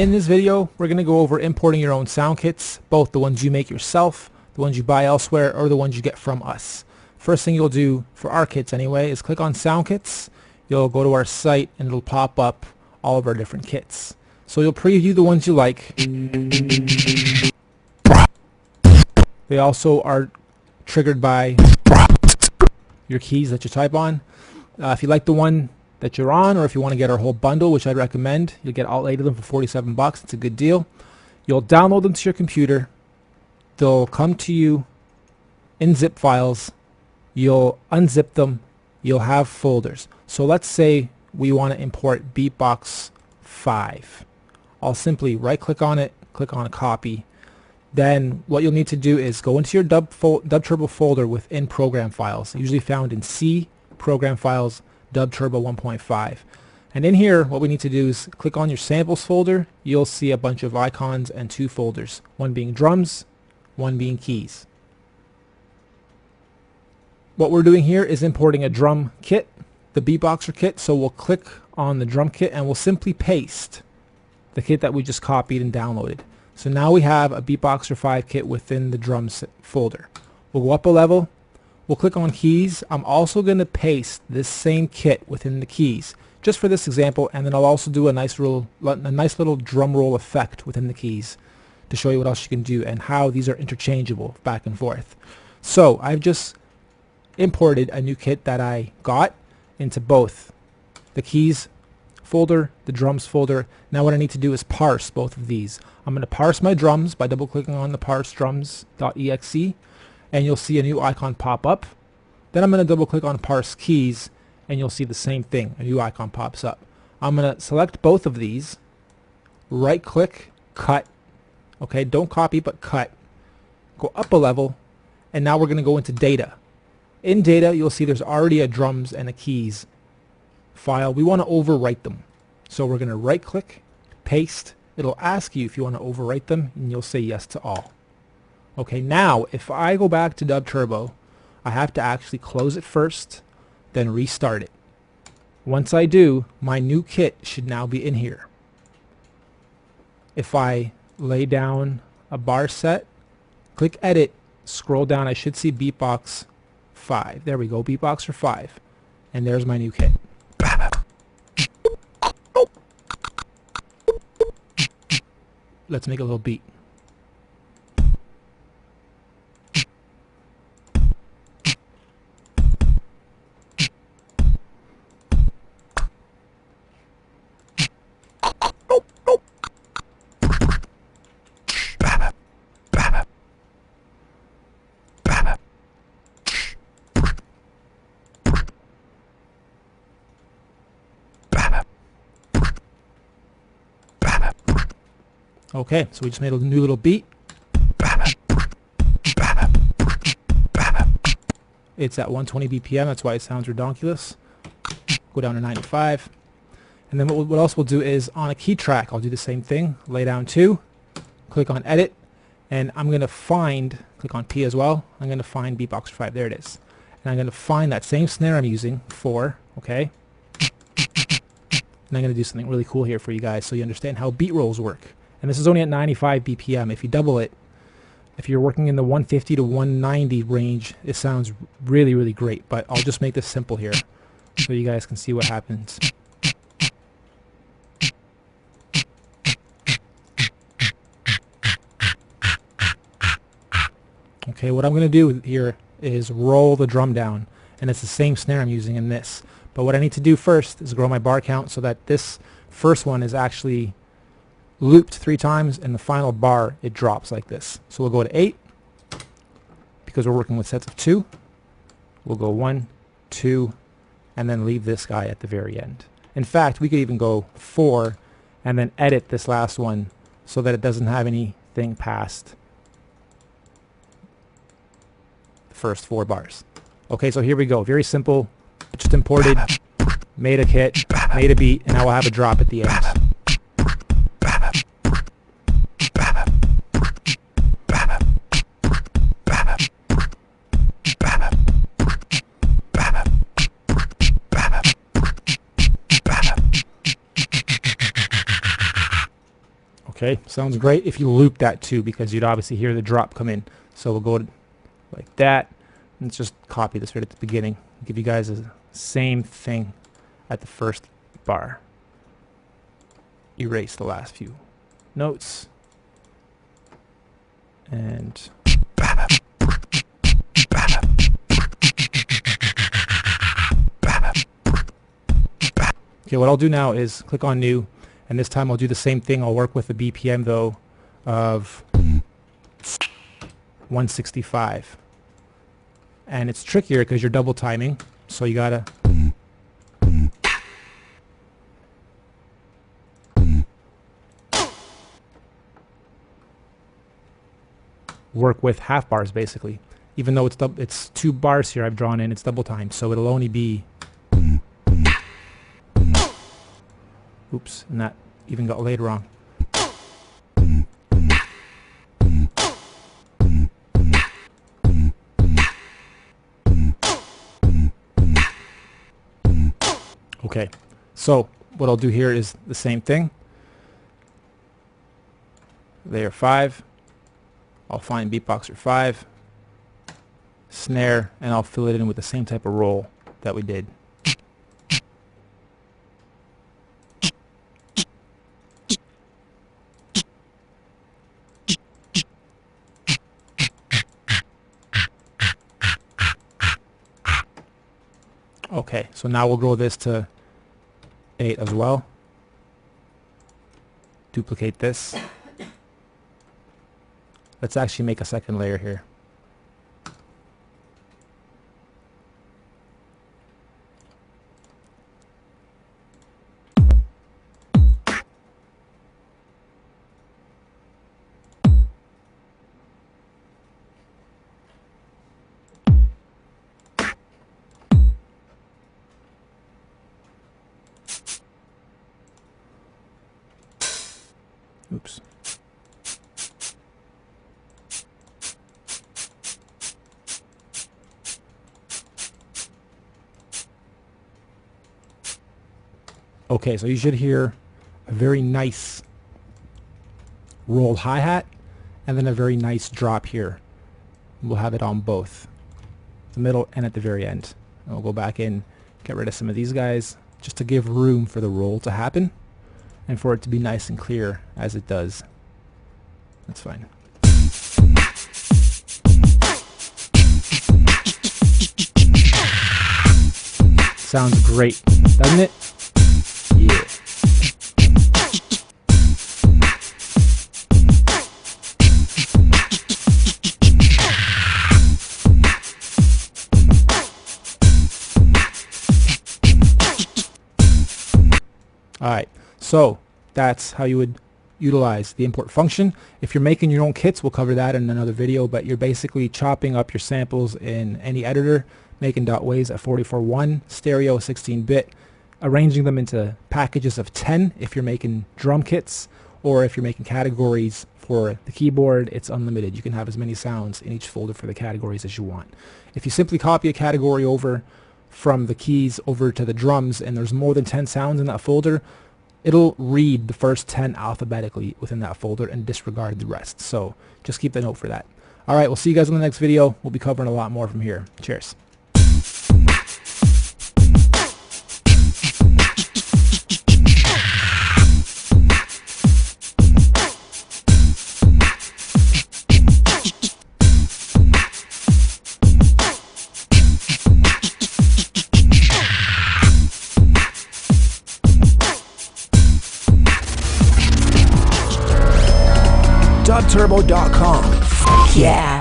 In this video, we're going to go over importing your own sound kits, both the ones you make yourself, the ones you buy elsewhere, or the ones you get from us. First thing you'll do, for our kits anyway, is click on Sound Kits. You'll go to our site and it'll pop up all of our different kits. So you'll preview the ones you like. They also are triggered by your keys that you type on. If you like the one that you're on, or if you want to get our whole bundle, which I'd recommend, you'll get all 8 of them for 47 bucks. It's a good deal. You'll download them to your computer. They'll come to you in zip files. You'll unzip them. You'll have folders. So let's say we want to import Beatbox 5. I'll simply right click on it, click on a copy. Then what you'll need to do is go into your DUBturbo folder within program files, usually found in C, program files, DUBturbo 1.5. And in here, what we need to do is click on your samples folder. You'll see a bunch of icons and 2 folders, one being drums, one being keys. What we're doing here is importing a drum kit, the Beatboxer kit. So we'll click on the drum kit and we'll simply paste the kit that we just copied and downloaded. So now we have a Beatboxer 5 kit within the drums folder. We'll go up a level. We'll click on keys. I'm also going to paste this same kit within the keys, just for this example, and then I'll also do a nice little drum roll effect within the keys to show you what else you can do and how these are interchangeable back and forth. So I've just imported a new kit that I got into both the keys folder, the drums folder. Now what I need to do is parse both of these. I'm going to parse my drums by double clicking on the parse drums.exe, and you'll see a new icon pop up. Then I'm going to double click on parse keys and you'll see the same thing, a new icon pops up. I'm going to select both of these, right click, cut. Okay, don't copy but cut. Go up a level, and now we're going to go into data. In data you'll see there's already a drums and a keys file. We want to overwrite them. So we're going to right click, paste. It'll ask you if you want to overwrite them and you'll say yes to all. Okay, now if I go back to DUBturbo, I have to actually close it first, then restart it. Once I do, my new kit should now be in here. If I lay down a bar set, click edit, scroll down, I should see Beatbox 5. There we go, Beatboxer 5. And there's my new kit. Let's make a little beat. Okay, so we just made a new little beat. It's at 120 BPM, that's why it sounds redonkulous. Go down to 95. And then what else we'll do is on a key track, I'll do the same thing. Lay down 2, click on edit, and I'm going to find, click on P as well, I'm going to find Beatboxer 5, there it is. And I'm going to find that same snare I'm using, 4, okay? And I'm going to do something really cool here for you guys so you understand how beat rolls work. And this is only at 95 BPM. If you double it, if you're working in the 150 to 190 range, it sounds really, really great. But I'll just make this simple here so you guys can see what happens. Okay, what I'm going to do here is roll the drum down. And it's the same snare I'm using in this. But what I need to do first is grow my bar count so that this first one is actually looped 3 times, and the final bar it drops like this. So we'll go to 8 because we're working with sets of 2. We'll go 1, 2, and then leave this guy at the very end. In fact, we could even go 4 and then edit this last one so that it doesn't have anything past the first 4 bars. Okay, so here we go. Very simple. Just imported, made a kit, made a beat, and now we'll have a drop at the end. Okay, sounds great if you loop that too, because you'd obviously hear the drop come in. So we'll go like that. Let's just copy this right at the beginning. Give you guys the same thing at the first bar. Erase the last few notes. And okay, what I'll do now is click on new, and this time I'll do the same thing. I'll work with a BPM though of 165. And it's trickier because you're double timing, so you gotta work with half bars basically. Even though it's 2 bars here I've drawn in, it's double timed, so it'll only be, oops, and that even got laid wrong. Okay, so what I'll do here is the same thing. Layer 5. I'll find beatboxer 5, snare, and I'll fill it in with the same type of roll that we did. Okay, so now we'll grow this to 8 as well. Duplicate this. Let's actually make a second layer here. Oops. Okay, so you should hear a very nice rolled hi-hat and then a very nice drop here. We'll have it on both, the middle and at the very end. And we'll go back in, get rid of some of these guys just to give room for the roll to happen and for it to be nice and clear as it does. That's fine. Sounds great, doesn't it? Yeah. Alright, so that's how you would utilize the import function. If you're making your own kits, we'll cover that in another video, but you're basically chopping up your samples in any editor, making .waves at 44.1, stereo 16-bit, arranging them into packages of 10 if you're making drum kits, or if you're making categories for the keyboard, it's unlimited. You can have as many sounds in each folder for the categories as you want. If you simply copy a category over from the keys over to the drums and there's more than 10 sounds in that folder, it'll read the first 10 alphabetically within that folder and disregard the rest. So just keep the note for that. Alright, we'll see you guys in the next video. We'll be covering a lot more from here. Cheers. DUBturbo.com. Yeah.